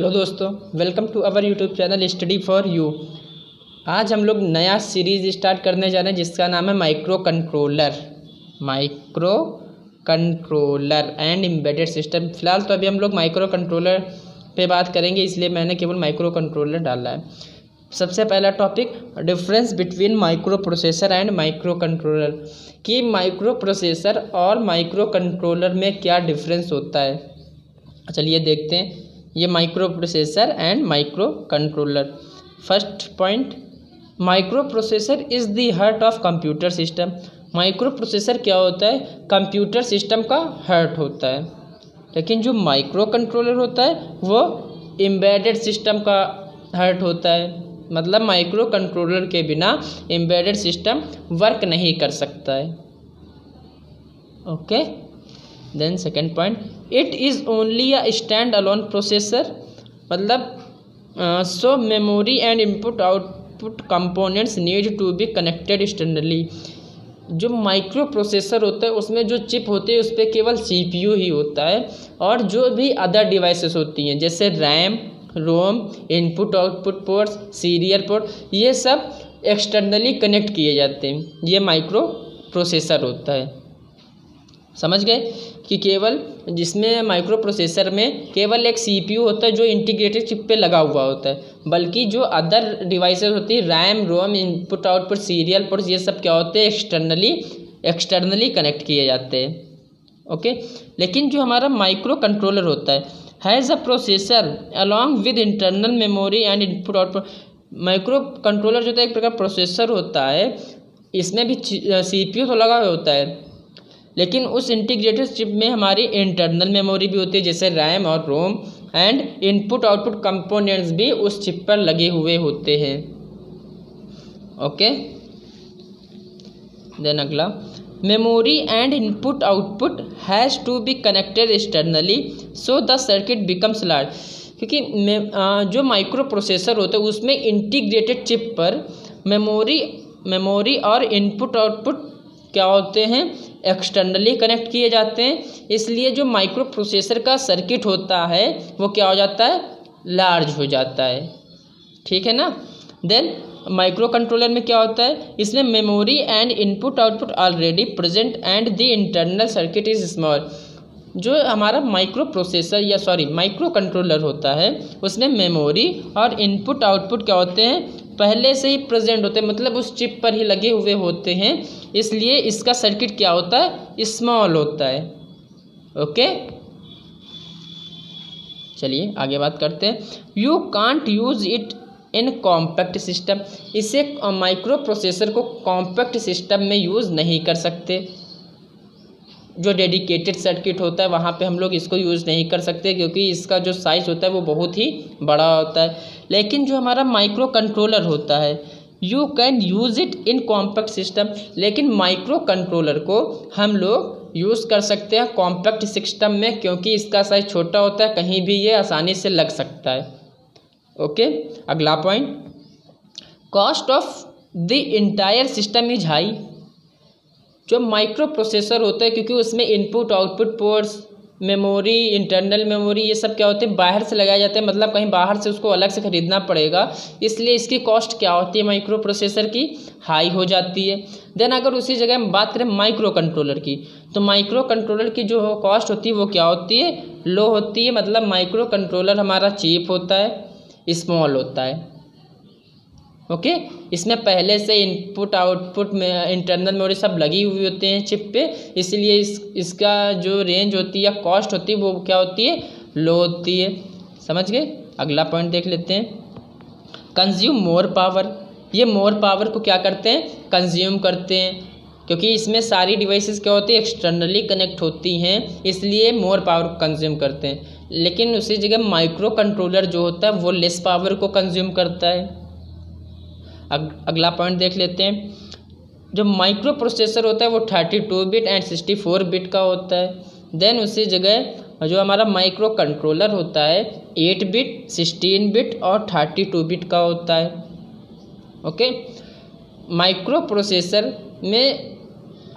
Hello दोस्तों, welcome to our YouTube channel study for you. आज हम लोग नया सीरीज़ स्टार्ट करने जा रहे हैं जिसका नाम है micro controller and embedded system. फिलहाल तो अभी हम लोग माइक्रो कंट्रोलर पे बात करेंगे, इसलिए मैंने केवल माइक्रो कंट्रोलर डाला है। सबसे पहला topic, difference between micro processor and micro controller, कि माइक्रो प्रोसेसर और माइक्रो कंट्रोलर में क्या डिफरेंस होता है। चलिए देखते हैं ये micro processor and micro controller. First point, micro processor is the heart of computer system. Micro processor क्या होता है? कंप्यूटर सिस्टम का हार्ट होता है। लेकिन जो माइक्रो कंट्रोलर होता है वो एम्बेडेड सिस्टम का हार्ट होता है। मतलब माइक्रो कंट्रोलर के बिना एम्बेडेड सिस्टम वर्क नहीं कर सकता है। Okay, then second point, it is only a standalone processor. मतलब so memory and input output components need to be connected externally. जो माइक्रो प्रोसेसर होता है उसमें जो चिप होती है उस पर केवल CPU ही होता है, और जो भी अदर डिवाइसेस होती हैं जैसे RAM, ROM, input output ports, serial port, ये सब एक्सटर्नली कनेक्ट किए जाते हैं। ये माइक्रो प्रोसेसर होता है। समझ गए कि केवल जिसमें माइक्रो प्रोसेसर में केवल एक CPU होता है जो इंटीग्रेटेड चिप पे लगा हुआ होता है, बल्कि जो अदर डिवाइसेस होती है RAM, ROM, input output, serial ports, ये सब क्या होते हैं? एक्सटर्नली कनेक्ट किए जाते हैं। ओके, लेकिन जो हमारा माइक्रो कंट्रोलर होता है has a processor along with internal memory and input output. Micro controller जो होता है एक प्रकार प्रोसेसर होता है, इसमें भी CPU तो लगा हुआ होता है, लेकिन उस इंटीग्रेटेड चिप में हमारी इंटरनल मेमोरी भी होती है जैसे रैम और ROM, and input output components भी उस चिप पर लगे हुए होते हैं। ओके, देन अगला, memory and input output has to be connected externally so the circuit becomes large. क्योंकि जो माइक्रो प्रोसेसर होता है उसमें इंटीग्रेटेड चिप पर मेमोरी और इनपुट आउटपुट क्या होते हैं? एक्सटर्नली कनेक्ट किए जाते हैं। इसलिए जो माइक्रो प्रोसेसर का सर्किट होता है वो क्या हो जाता है? लार्ज हो जाता है। ठीक है ना। देन माइक्रो कंट्रोलर में क्या होता है? इसमें memory and input output already present and the internal circuit is small. जो हमारा माइक्रो कंट्रोलर होता है उसमें मेमोरी और इनपुट आउटपुट क्या होते हैं? पहले से ही प्रेजेंट होते हैं, मतलब उस चिप पर ही लगे हुए होते हैं। इसलिए इसका सर्किट क्या होता है? स्मॉल होता है। ओके, चलिए आगे बात करते हैं। You can't use it in compact system. इसे माइक्रो प्रोसेसर को कॉम्पैक्ट सिस्टम में यूज़ नहीं कर सकते। जो डेडिकेटेड सर्किट होता है वहाँ पे हम लोग इसको यूज़ नहीं कर सकते, क्योंकि इसका जो साइज़ होता है वो बहुत ही बड़ा होता है। लेकिन जो हमारा माइक्रो कंट्रोलर होता है you can use it in compact system. लेकिन माइक्रो कंट्रोलर को हम लोग यूज़ कर सकते हैं कॉम्पैक्ट सिस्टम में, क्योंकि इसका साइज़ छोटा होता है, कहीं भी ये आसानी से लग सकता है। ओके, अगला point, cost of the entire system is high. जो माइक्रो प्रोसेसर होता है क्योंकि उसमें input output ports, memory, internal memory, ये सब क्या होते हैं? बाहर से लगाए जाते हैं, मतलब कहीं बाहर से उसको अलग से ख़रीदना पड़ेगा। इसलिए इसकी कॉस्ट क्या होती है माइक्रो प्रोसेसर की? हाई हो जाती है। देन अगर उसी जगह हम बात करें माइक्रो कंट्रोलर की, तो माइक्रो कंट्रोलर की जो कॉस्ट होती है वो क्या होती है? लो होती है। मतलब माइक्रो कंट्रोलर हमारा चीप होता है, स्मॉल होता है। ओके, इसमें पहले से इनपुट आउटपुट में इंटरनल मेमोरी सब लगी हुई होते हैं चिप पे, इसलिए इसका जो रेंज होती है या कॉस्ट होती है वो क्या होती है? लो होती है। समझ गए। अगला पॉइंट देख लेते हैं, कंज्यूम मोर पावर। ये मोर पावर को क्या करते हैं? कंज्यूम करते हैं, क्योंकि इसमें सारी डिवाइसेस क्या होती है? एक्सटर्नली कनेक्ट होती हैं, इसलिए मोर पावर को कंज्यूम करते हैं। लेकिन उसी जगह माइक्रो कंट्रोलर जो होता है वो लेस पावर को कंज्यूम करता है। अगला पॉइंट देख लेते हैं, जो माइक्रो प्रोसेसर होता है वो 32 बिट एंड 64 बिट का होता है। देन उसी जगह जो हमारा माइक्रो कंट्रोलर होता है 8 बिट, 16 बिट और 32 बिट का होता है। ओके, माइक्रो प्रोसेसर में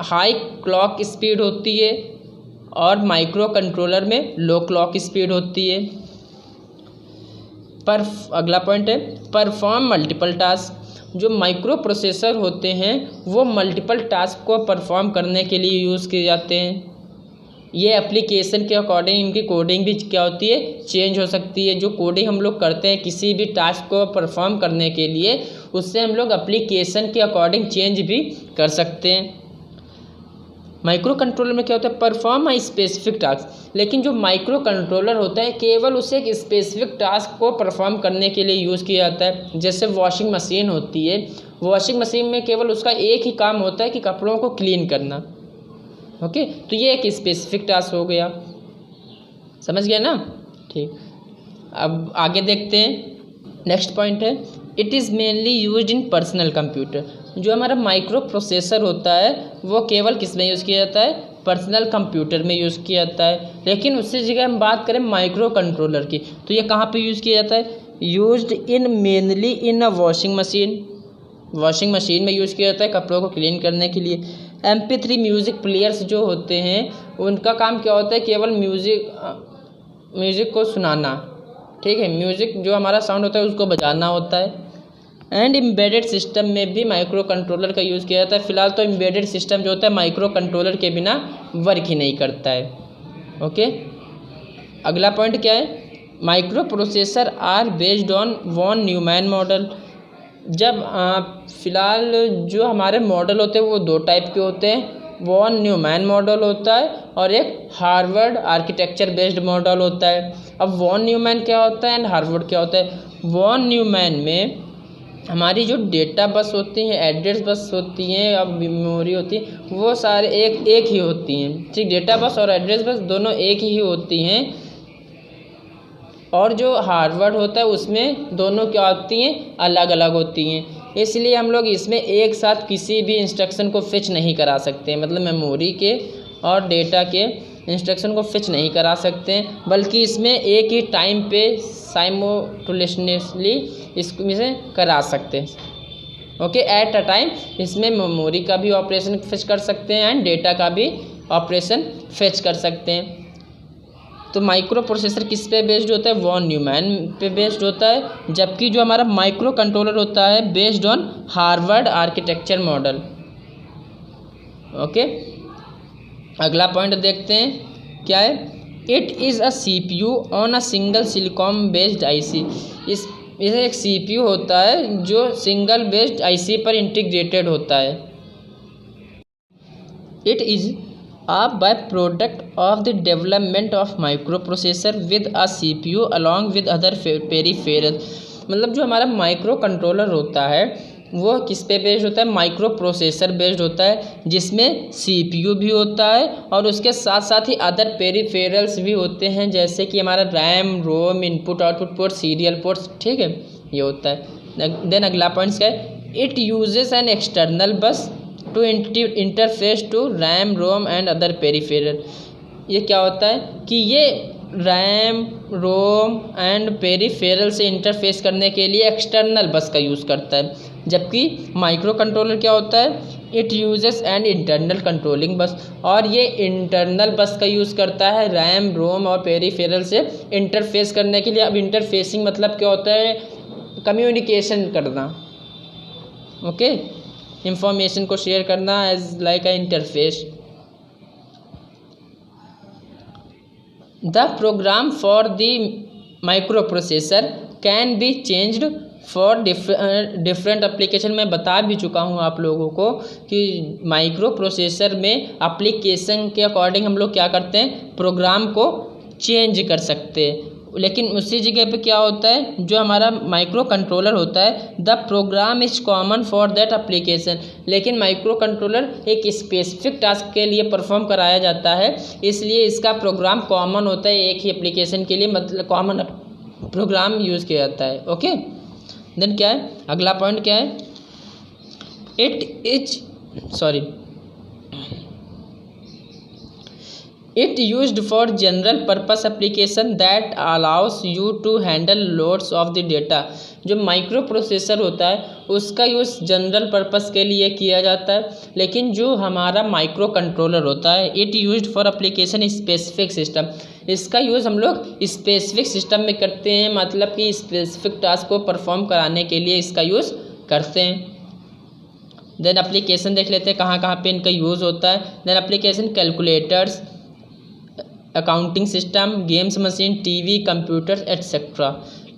हाई क्लॉक स्पीड होती है और माइक्रो कंट्रोलर में लो क्लॉक स्पीड होती है। अगला पॉइंट है परफॉर्म मल्टीपल टास्क। जो माइक्रो प्रोसेसर होते हैं वो मल्टीपल टास्क को परफॉर्म करने के लिए यूज़ किए जाते हैं। ये एप्लीकेशन के अकॉर्डिंग इनकी कोडिंग भी क्या होती है, चेंज हो सकती है। जो कोडिंग हम लोग करते हैं किसी भी टास्क को परफॉर्म करने के लिए, उससे हम लोग एप्लीकेशन के अकॉर्डिंग चेंज भी कर सकते हैं। माइक्रो कंट्रोलर में क्या होता है, परफॉर्म अ स्पेसिफिक टास्क। लेकिन जो माइक्रो कंट्रोलर होता है केवल उसे एक स्पेसिफिक टास्क को परफॉर्म करने के लिए यूज़ किया जाता है। जैसे वॉशिंग मशीन होती है, वॉशिंग मशीन में केवल उसका एक ही काम होता है कि कपड़ों को क्लीन करना। ओके, तो ये एक स्पेसिफिक टास्क हो गया, समझ गया ना। ठीक, अब आगे देखते हैं। नेक्स्ट पॉइंट है it is mainly used in personal computer. जो हमारा माइक्रो प्रोसेसर होता है वो केवल किस में यूज़ किया जाता है, पर्सनल कंप्यूटर में यूज़ किया जाता है। लेकिन उससे जगह हम बात करें माइक्रो कंट्रोलर की, तो ये कहाँ पे यूज़ किया जाता है, used in mainly in a washing machine. Washing machine में यूज़ किया जाता है कपड़ों को क्लीन करने के लिए। MP3 म्यूज़िक प्लेयर्स जो होते हैं उनका काम क्या होता है, केवल म्यूज़िक को सुनाना। ठीक है, म्यूज़िक जो हमारा साउंड होता है उसको बजाना होता है। एंड एम्बेडेड सिस्टम में भी माइक्रो कंट्रोलर का यूज़ किया जाता है। फिलहाल तो एम्बेडेड सिस्टम जो होता है माइक्रो कंट्रोलर के बिना वर्क ही नहीं करता है। ओके, अगला पॉइंट क्या है, micro processor are based on von Neumann model. जब फ़िलहाल जो हमारे मॉडल होते हैं वो दो टाइप के होते हैं, वॉन न्यूमैन मॉडल होता है और एक हार्वर्ड आर्किटेक्चर बेस्ड मॉडल होता है। अब वॉन न्यूमैन क्या होता है एंड हार्वर्ड क्या होता है। वॉन न्यूमैन में हमारी जो डेटा बस होती हैं, एड्रेस बस होती हैं, अब मेमोरी होती है, वो सारे एक ही होती हैं। ठीक, डेटा बस और एड्रेस बस दोनों एक ही होती हैं। और जो हार्वर्ड होता है उसमें दोनों क्या होती हैं, अलग अलग होती हैं। इसलिए हम लोग इसमें एक साथ किसी भी इंस्ट्रक्शन को फिच नहीं करा सकते, मतलब मेमोरी के और डेटा के इंस्ट्रक्शन को फिच नहीं करा सकते हैं, बल्कि इसमें एक ही टाइम पे साइमल्टेनियसली इसमें करा सकते हैं। ओके, एट अ टाइम इसमें मेमोरी का भी ऑपरेशन फिच कर सकते हैं एंड डेटा का भी ऑपरेशन फिच कर सकते हैं। तो माइक्रो प्रोसेसर किस पे बेस्ड होता है, वॉन न्यूमैन पे बेस्ड होता है, जबकि जो हमारा माइक्रो कंट्रोलर होता है based on Harvard architecture model. Okay, अगला पॉइंट देखते हैं क्या है, it is a CPU on a single silicon based IC। इसे एक CPU होता है जो सिंगल बेस्ड IC पर इंटीग्रेटेड होता है। It is a by-product of the development of microprocessor with a CPU along with other peripherals। मतलब जो हमारा माइक्रो कंट्रोलर होता है वो किस पे बेस्ड होता है, माइक्रो प्रोसेसर बेस्ड होता है, जिसमें CPU भी होता है और उसके साथ साथ ही अदर पेरिफेरल्स भी होते हैं, जैसे कि हमारा RAM, ROM, input output port, serial ports. ठीक है, ये होता है। देन अगला पॉइंट्स क्या है, it uses an external bus to interface to RAM, ROM and other peripheral. ये क्या होता है कि ये रैम, रोम एंड पेरिफेरल से इंटरफेस करने के लिए एक्सटर्नल बस का यूज़ करता है, जबकि माइक्रो कंट्रोलर क्या होता है, it uses an internal controlling बस, और ये इंटरनल बस का यूज़ करता है रैम, रोम और पेरिफेरल से इंटरफेस करने के लिए। अब इंटरफेसिंग मतलब क्या होता है, कम्युनिकेशन करना। ओके, इंफॉर्मेशन को शेयर करना as like a interface. The program for the micro processor can be changed for different application. मैं बता भी चुका हूँ आप लोगों को कि माइक्रो प्रोसेसर में एप्लीकेशन के अकॉर्डिंग हम लोग क्या करते हैं, प्रोग्राम को चेंज कर सकते हैं। लेकिन उसी जगह पे क्या होता है, जो हमारा माइक्रो कंट्रोलर होता है, the program is common for that application. लेकिन माइक्रो कंट्रोलर एक स्पेसिफिक टास्क के लिए परफॉर्म कराया जाता है, इसलिए इसका प्रोग्राम कॉमन होता है एक ही एप्लीकेशन के लिए, मतलब कॉमन प्रोग्राम यूज़ किया जाता है। ओके, देन क्या है, अगला पॉइंट क्या है, it used for general purpose application that allows you to handle loads of the data. जो माइक्रो प्रोसेसर होता है उसका यूज़ जनरल पर्पस के लिए किया जाता है, लेकिन जो हमारा माइक्रो कंट्रोलर होता है it used for application specific system, इसका यूज़ हम लोग स्पेसिफिक सिस्टम में करते हैं, मतलब कि स्पेसिफिक टास्क को परफॉर्म कराने के लिए इसका यूज़ करते हैं। देन एप्लीकेशन देख लेते हैं कहाँ कहाँ पे इनका यूज़ होता है। Then application calculators, accounting system, games machine, TV, computer etcetera.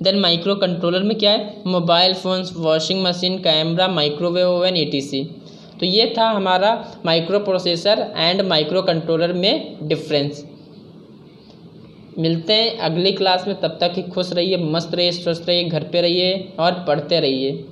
Then micro controller में क्या है, mobile phones, washing machine, camera, microwave oven etc। तो ये था हमारा micro processor and micro controller में डिफरेंस। मिलते हैं अगली क्लास में, तब तक ही खुश रहिए, मस्त रहिए, स्वस्थ रहिए, घर पे रहिए और पढ़ते रहिए।